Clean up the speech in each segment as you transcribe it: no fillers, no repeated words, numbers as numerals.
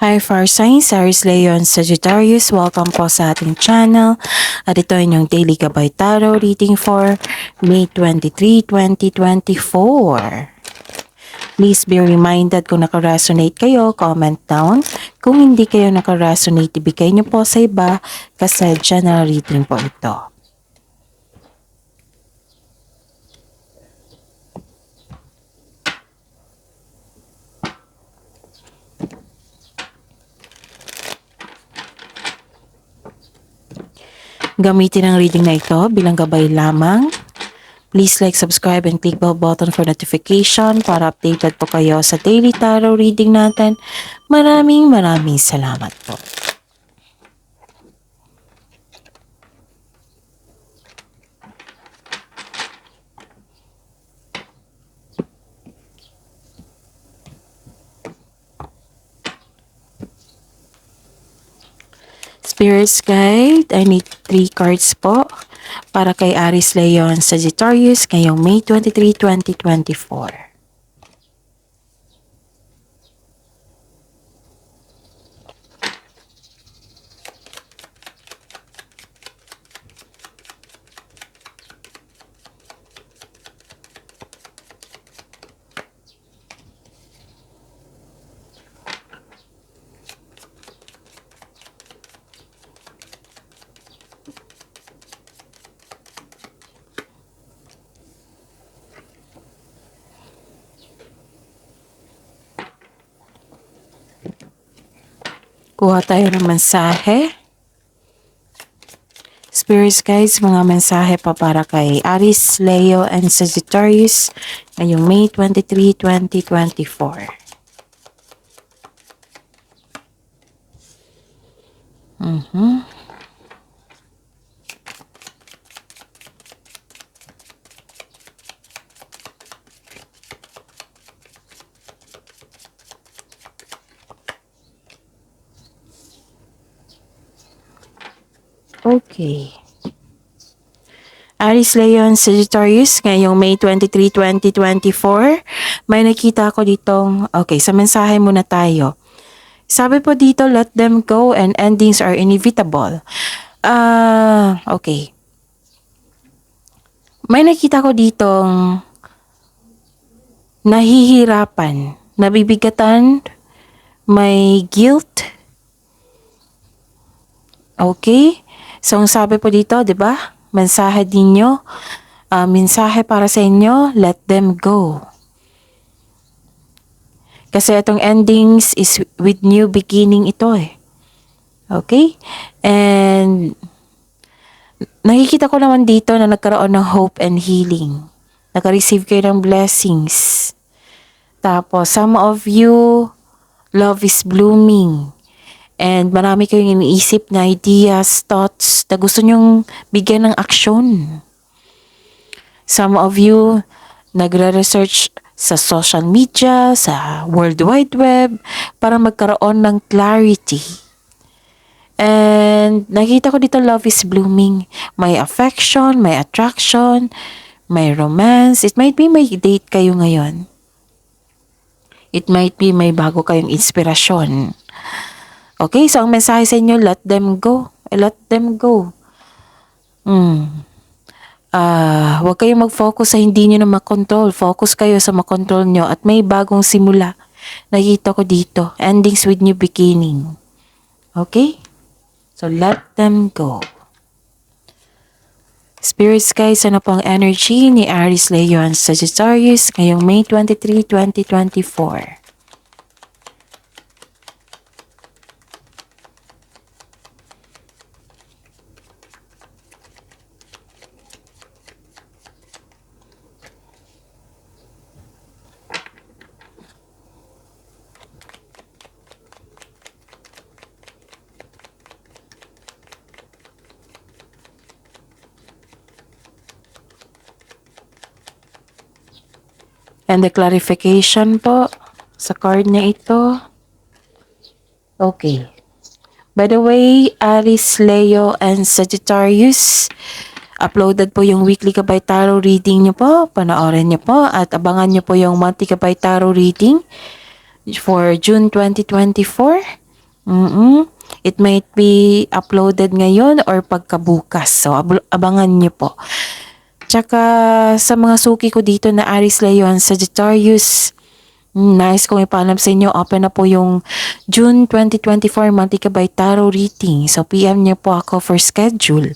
Hi Fire Signs, Aries Leon Sagittarius, welcome po sa ating channel. At ito ay inyong Daily Gabay Tarot reading for May 23, 2024. Please be reminded kung nakaresonate kayo, comment down. Kung hindi kayo nakaresonate, ibigay niyo po sa iba kasi general reading po ito. Gamitin ang reading na ito bilang gabay lamang. Please like, subscribe, and click bell button for notification para updated po kayo sa daily tarot reading natin. Maraming salamat po. Spirits Guide, I need 3 cards po para kay Aries Leon Sagittarius ngayong May 23, 2024. Kuha tayo ng mensahe. Spirits guys, mga mensahe pa para kay Aries, Leo, and Sagittarius ngayong May 23, 2024. Okay. Aries, Leon, Sagittarius, ngayong May 23, 2024. May nakita ako ditong, okay, sa mensahe muna tayo. Sabi po dito, let them go and endings are inevitable. Okay. May nakita ko ditong nahihirapan, nabibigatan, may guilt. Okay? So, ang sabi po dito, 'di ba? Mensahe ninyo, mensahe para sa inyo, let them go. Kasi itong endings is with new beginning ito eh. Okay? And nakikita ko naman dito na nagkaroon ng hope and healing. Naka-receive kayo ng blessings. Tapos, some of you, love is blooming. And marami kayong iniisip na ideas, thoughts na gusto nyong bigyan ng aksyon. Some of you nagre-research sa social media, sa World Wide Web para magkaroon ng clarity. And nakita ko dito love is blooming. May affection, may attraction, may romance. It might be may date kayo ngayon. It might be may bago kayong inspirasyon. Okay, so ang mensahe sa inyo, let them go. Let them go. Huwag kayong mag-focus sa hindi nyo na makontrol. Focus kayo sa makontrol nyo at may bagong simula. Nakita ko dito, endings with new beginning. Okay? So, let them go. Spirits guys, ano po ang energy ni Aries, Leo, and Sagittarius ngayong May 23, 2024? And the clarification po sa card na ito. Okay. By the way, Aries, Leo, and Sagittarius, uploaded po yung weekly Gabay Tarot reading nyo po. Panoorin nyo po at abangan nyo po yung monthly Gabay Tarot reading for June 2024. Mm-mm. It might be uploaded ngayon or pagkabukas. So, abangan niyo po. Tsaka sa mga suki ko dito na Aries, Leo, and Sagittarius, nice kong ipaalam sa inyo, open na po yung June 2024 Monthly Kabay Tarot Reading. So, PM niyo po ako for schedule.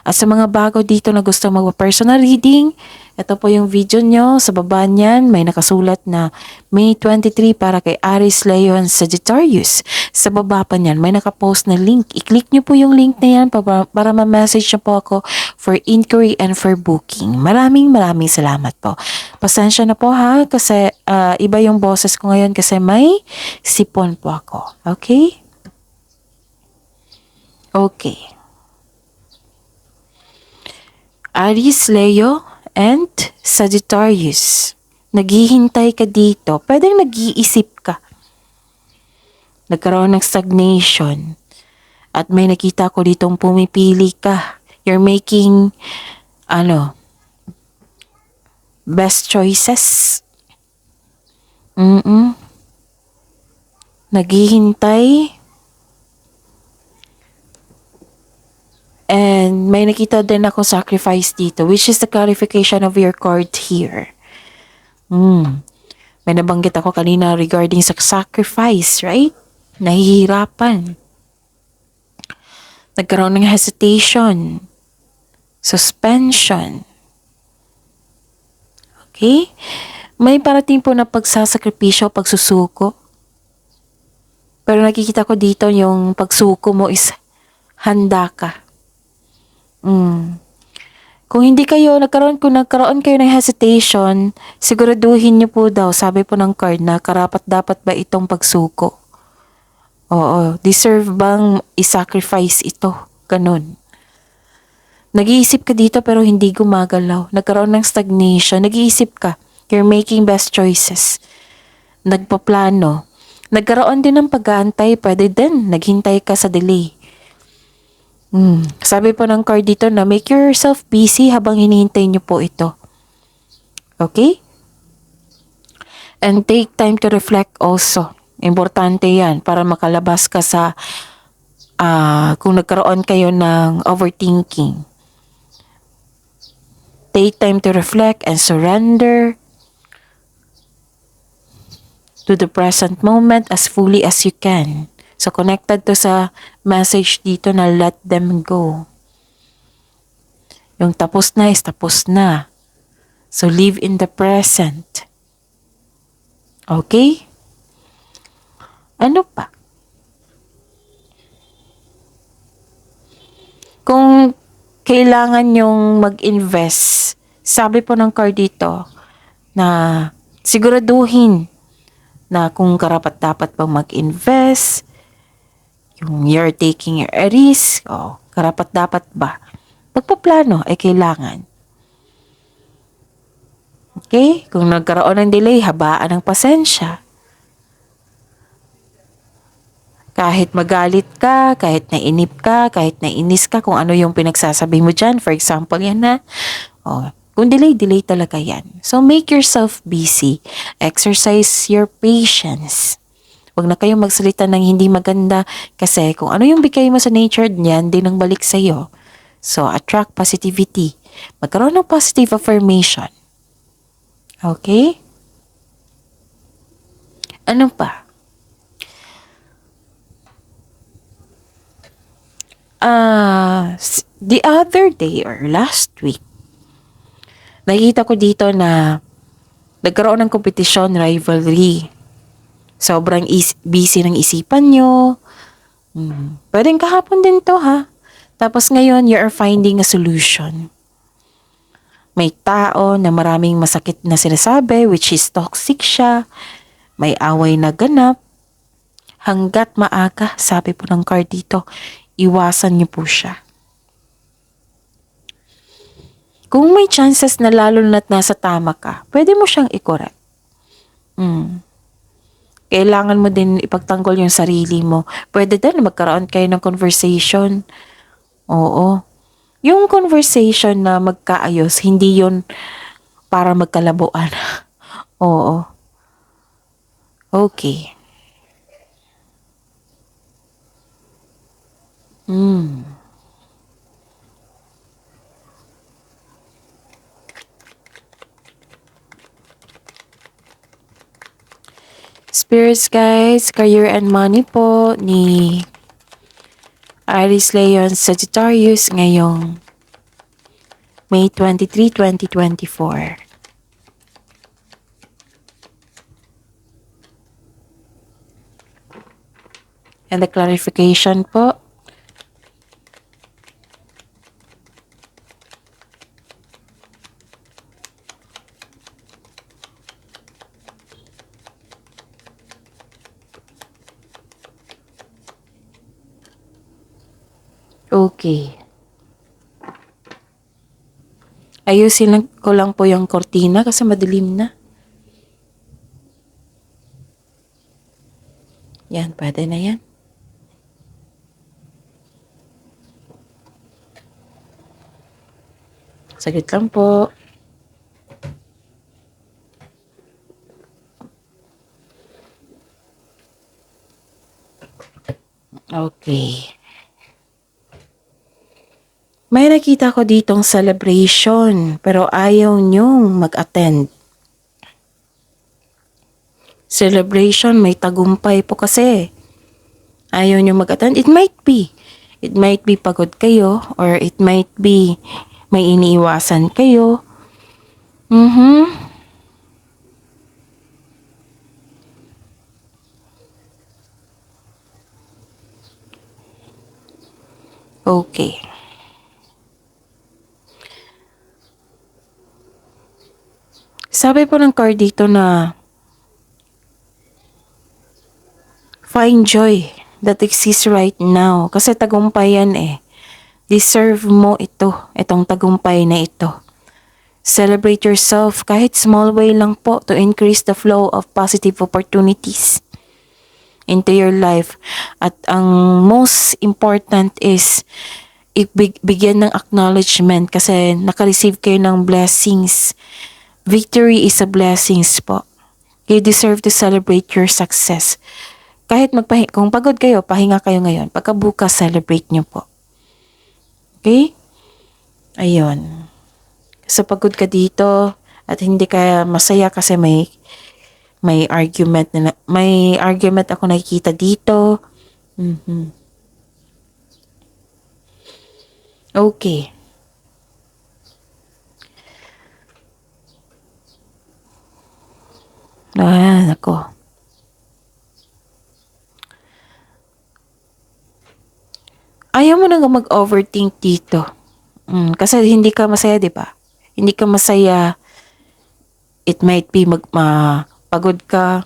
At sa mga bago dito na gusto magpa-personal reading, ito po yung video nyo. Sa baba niyan, may nakasulat na May 23 para kay Aries, Leo, and Sagittarius. Sa baba pa niyan, may nakapost na link. I-click nyo po yung link na yan para ma-message nyo po ako for inquiry and for booking. Maraming salamat po. Pasensya na po ha, kasi iba yung boses ko ngayon kasi may sipon po ako. Okay? Okay. Aries, Leo, and Sagittarius. Naghihintay ka dito. Pwedeng nag-iisip ka. Nagkaroon ng stagnation. At may nakita ko ditong pumipili ka. You're making, best choices. Naghihintay. And may nakita din ako sacrifice dito, which is the clarification of your card here. May nabanggit ako kanina regarding sa sacrifice, right? Nahihirapan. Nagkaroon ng hesitation. Suspension. Okay? May parating po na pagsasakripisyo, pagsusuko. Pero nakikita ko dito yung pagsuko mo is handa ka. Kung hindi kayo, nagkaroon kayo ng hesitation, siguraduhin niyo po daw, sabi po ng card na karapat-dapat ba itong pagsuko? Oo, deserve bang i-sacrifice ito? Ganun. Nag-iisip ka dito pero hindi gumagalaw. Nagkaroon ng stagnation. Nag-iisip ka. You're making best choices. Nagpaplano. Nagkaroon din ng pag-aantay. Pwede din. Naghintay ka sa delay. Sabi po ng card dito na make yourself busy habang hinihintay niyo po ito. Okay? And take time to reflect also. Importante yan para makalabas ka sa kung nagkaroon kayo ng overthinking. Take time to reflect and surrender to the present moment as fully as you can. So, connected to sa message dito na let them go. Yung tapos na is tapos na. So, live in the present. Okay? Ano pa? Kung kailangan yung mag-invest, sabi po ng card dito na siguraduhin na kung karapat-dapat bang mag-invest, yung you're taking a risk, karapat-dapat ba? Pagpaplano ay kailangan. Okay? Kung nagkaroon ng delay, habaan ng pasensya. Kahit magalit ka, kahit nainip ka, kahit nainis ka, kung ano yung pinagsasabi mo dyan. For example, yan na. Kung delay talaga yan. So, make yourself busy. Exercise your patience. Huwag na kayong magsalita ng hindi maganda kasi kung ano yung bigay mo sa nature, yan din ang balik sa'yo. So, attract positivity. Magkaroon ng positive affirmation. Okay? Ano pa? The other day or last week, nakita ko dito na nagkaroon ng competition, rivalry. Sobrang busy ng isipan nyo. Pwedeng kahapon din to ha. Tapos ngayon, you are finding a solution. May tao na maraming masakit na sinasabi, which is toxic siya. May away na ganap. Hanggat maaga, sabi po ng card dito, iwasan niyo po siya. Kung may chances na lalo na't nasa tama ka, pwede mo siyang i-correct. Kailangan mo din ipagtanggol yung sarili mo. Pwede din magkaroon kayo ng conversation. Oo. Yung conversation na magkaayos, hindi yun para magkalabuan. Oo. Okay. Mm. Spirits guys, career and money po ni Aries Leon Sagittarius ngayong May 23, 2024. And the clarification po. Okay. Ayusin ko lang po yung kortina kasi madilim na. Yan, pwede na yan. Saglit lang po. Okay. May nakita ko ditong celebration pero ayaw niyong mag-attend. Celebration, may tagumpay po kasi. Ayaw niyong mag-attend. It might be. It might be pagod kayo or it might be may iniiwasan kayo. Okay. Sabi po ng card dito na find joy that exists right now. Kasi tagumpay yan eh. Deserve mo ito, itong tagumpay na ito. Celebrate yourself kahit small way lang po to increase the flow of positive opportunities into your life. At ang most important is bigyan ng acknowledgement kasi naka-receive kayo ng blessings. Victory is a blessings po. You deserve to celebrate your success. Kahit kung pagod kayo, pahinga kayo ngayon. Pagkabukas, celebrate nyo po. Okay? Ayun. So pagod ka dito at hindi ka masaya kasi may argument may argument ako nakikita dito. Okay. Nako. Ayaw mo nang mag-overthink dito. Kasi hindi ka masaya, di ba? Hindi ka masaya. It might be pagod ka.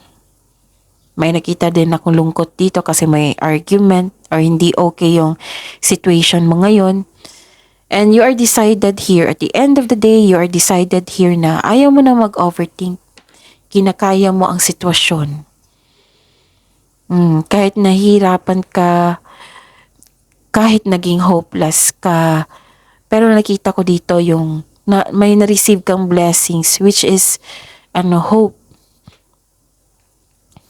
May nakita din akong lungkot dito kasi may argument or hindi okay yung situation mo ngayon. And you are decided here. At the end of the day, you are decided here na ayaw mo na mag-overthink. Kinakaya mo ang sitwasyon. Kahit nahihirapan ka, kahit naging hopeless ka, pero nakita ko dito yung may na-receive kang blessings which is hope.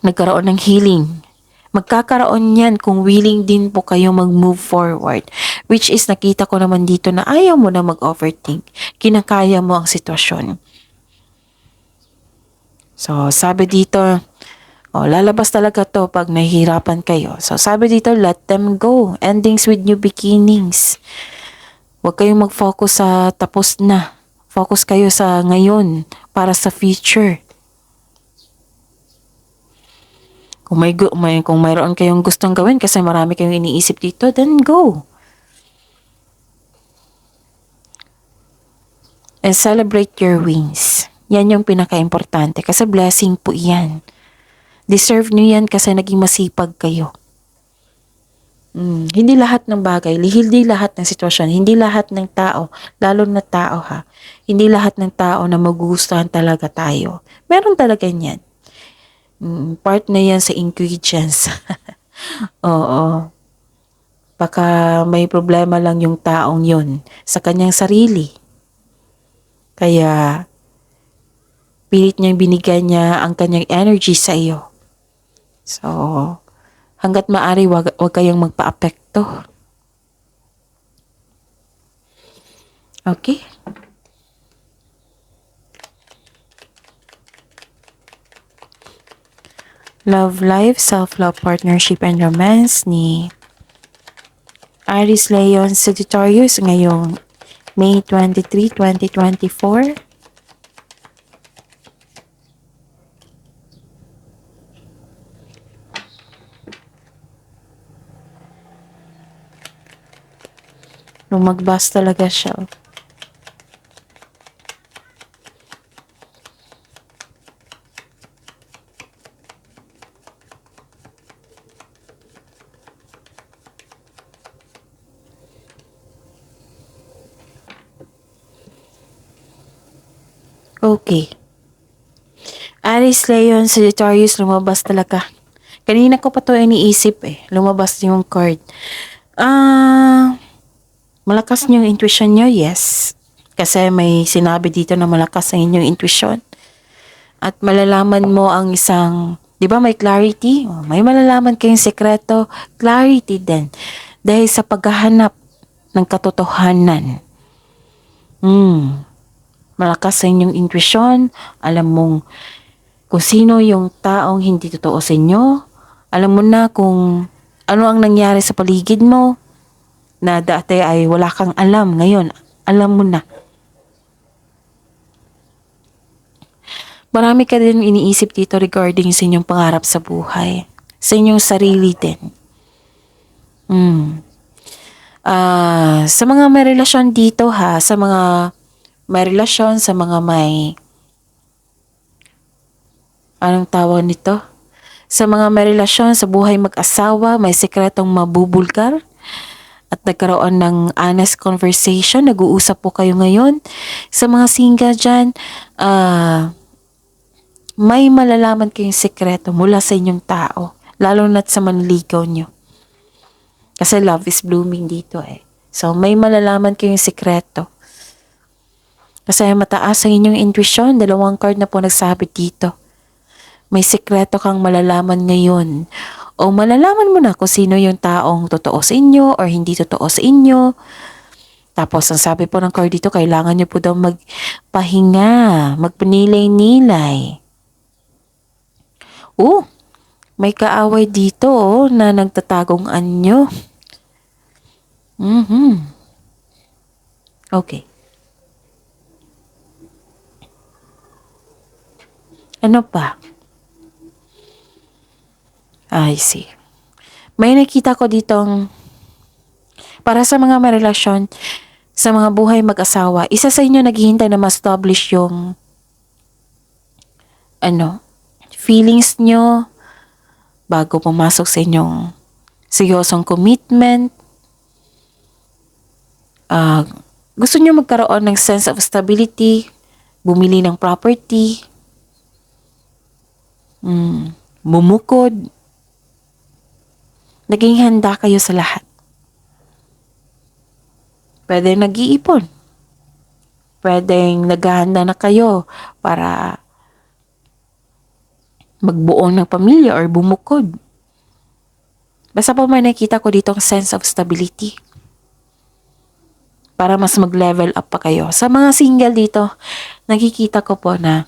Nagkaroon ng healing. Magkakaroon yan kung willing din po kayo mag-move forward. Which is nakita ko naman dito na ayaw mo na mag-overthink. Kinakaya mo ang sitwasyon. So sabi dito, lalabas talaga to pag nahihirapan kayo. So sabi dito, let them go. Endings with new beginnings. Huwag kayong mag-focus sa tapos na. Focus kayo sa ngayon para sa future. Kung mayroon kayong gustong gawin kasi marami kayong iniisip dito, then go. And celebrate your wins. Yan yung pinaka-importante kasi blessing po yan. Deserve nyo yan kasi naging masipag kayo. Hindi lahat ng bagay, hindi lahat ng sitwasyon, hindi lahat ng tao, lalo na tao ha, hindi lahat ng tao na magugustuhan talaga tayo. Meron talaga yan. Part na yan sa ingredients. Oo. Baka may problema lang yung taong yun sa kanyang sarili. Kaya, pilit niyang binigyan niya ang kanyang energy sa iyo. So, hanggat maaari wag kayong magpa-apekto. Okay? Love life, self-love, partnership, and romance ni Aries Leon Sagittarius ngayong May 23, 2024. Lumagbas talaga siya. Okay. Aries Leon Sagittarius, lumabas talaga. Kanina ko pa to iniisip eh. Lumabas yung card. Malakas yung intuition nyo? Yes. Kasi may sinabi dito na malakas ang inyong intuition. At malalaman mo ang isang, di ba may clarity? May malalaman kayong sekreto, clarity din. Dahil sa paghahanap ng katotohanan. Malakas sa inyong intuition. Alam mong kung sino yung taong hindi totoo sa inyo. Alam mo na kung ano ang nangyari sa paligid mo na dati ay wala kang alam. Ngayon, alam mo na. Marami ka din iniisip dito regarding sa inyong pangarap sa buhay. Sa inyong sarili din. Sa mga may relasyon dito ha, sa mga may relasyon, sa mga may, anong tawag nito? Sa mga may relasyon, sa buhay mag-asawa, may sekretong mabubulgar at nagkaroon ng honest conversation, nag-uusap po kayo ngayon. Sa mga single dyan, may malalaman kayong sekreto mula sa inyong tao, lalo na't sa manligaw nyo. Kasi love is blooming dito eh. So, may malalaman kayong sekreto. Kasi mataas ang inyong intuition, 2 card na po nagsabi dito. May sekreto kang malalaman ngayon. O malalaman mo na kung sino yung taong totoo sa inyo or hindi totoo sa inyo. Tapos, ang sabi po ng card dito, kailangan nyo po daw magpahinga, magpanilay-nilay. May kaaway dito na nagtatagong anyo. Okay. Ano pa? I see. May nakita ko ditong para sa mga may relasyon, sa mga buhay mag-asawa, isa sa inyo naghihintay na ma-establish yung feelings nyo bago pumasok sa inyong seryosong commitment. Gusto nyo magkaroon ng sense of stability, bumili ng property, bumukod. Naging handa kayo sa lahat. Pwede nag-iipon. Pwedeng naghahanda na kayo para magbuo ng pamilya or bumukod. Basta po may nakita ko dito ang sense of stability. Para mas mag-level up pa kayo. Sa mga single dito, nakikita ko po na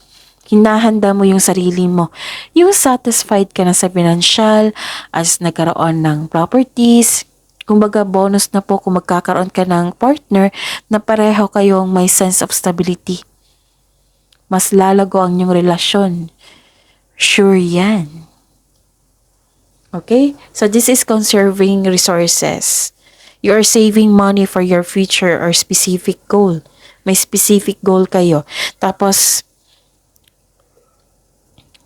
hinahanda mo yung sarili mo. Yung satisfied ka na sa financial, as nagkaroon ng properties. Kumbaga bonus na po kung magkakaroon ka ng partner na pareho kayong may sense of stability. Mas lalago ang inyong relasyon. Sure yan. Okay? So this is conserving resources. You are saving money for your future or specific goal. May specific goal kayo. Tapos,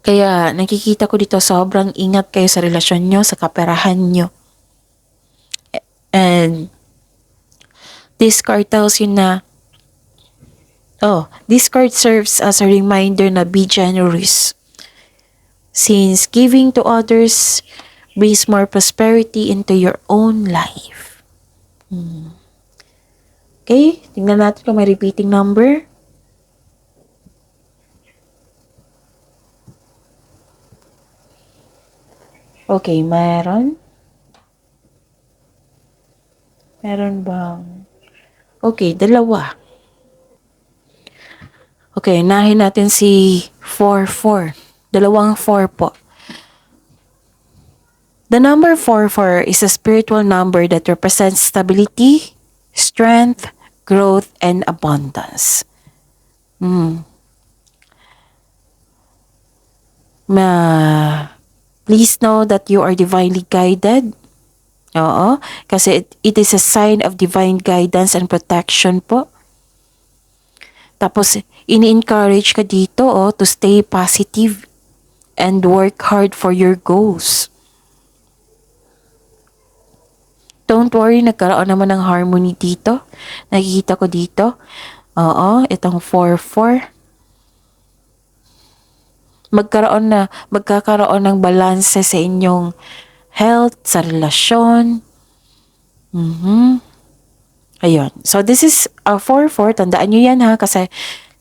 kaya nakikita ko dito sobrang ingat kayo sa relasyon nyo, sa kaperahan nyo. And this card tells you na, this card serves as a reminder na be generous. Since giving to others brings more prosperity into your own life. Okay, tingnan natin kung may repeating number. Okay, meron. Meron bang? Okay, 2. Okay, nahin natin si 4-4. Dalawang 4 po. The number 4-4 is a spiritual number that represents stability, strength, growth, and abundance. Please know that you are divinely guided. Oo, kasi it is a sign of divine guidance and protection po. Tapos, ini-encourage ka dito to stay positive and work hard for your goals. Don't worry, nagkaroon naman ng harmony dito. Nakikita ko dito. Oo, itong 4-4. Magkakaroon ng balanse sa inyong health, sa relasyon. Ayun. So, this is a 4-4. Tandaan nyo yan ha, kasi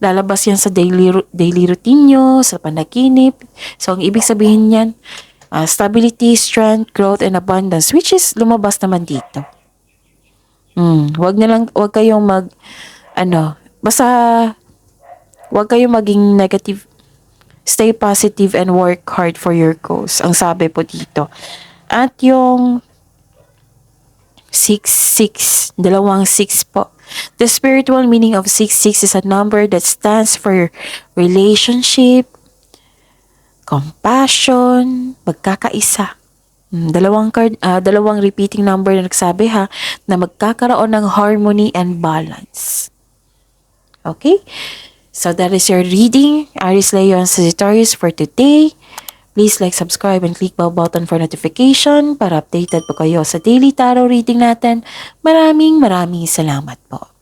lalabas yan sa daily routine nyo, sa panaginip. So, ang ibig sabihin yan, stability, strength, growth, and abundance, which is lumabas naman dito. Wag kayong basta wag kayong maging negative. Stay positive and work hard for your goals. Ang sabi po dito. At yung 6-6, dalawang 6 po. The spiritual meaning of 6-6 is a number that stands for relationship, compassion, magkakaisa. Dalawang repeating number na nagsabi ha, na magkakaroon ng harmony and balance. Okay? So that is your reading, Aries Leo and Sagittarius for today. Please like, subscribe, and click bell button for notification para updated po kayo sa daily tarot reading natin. Maraming salamat po.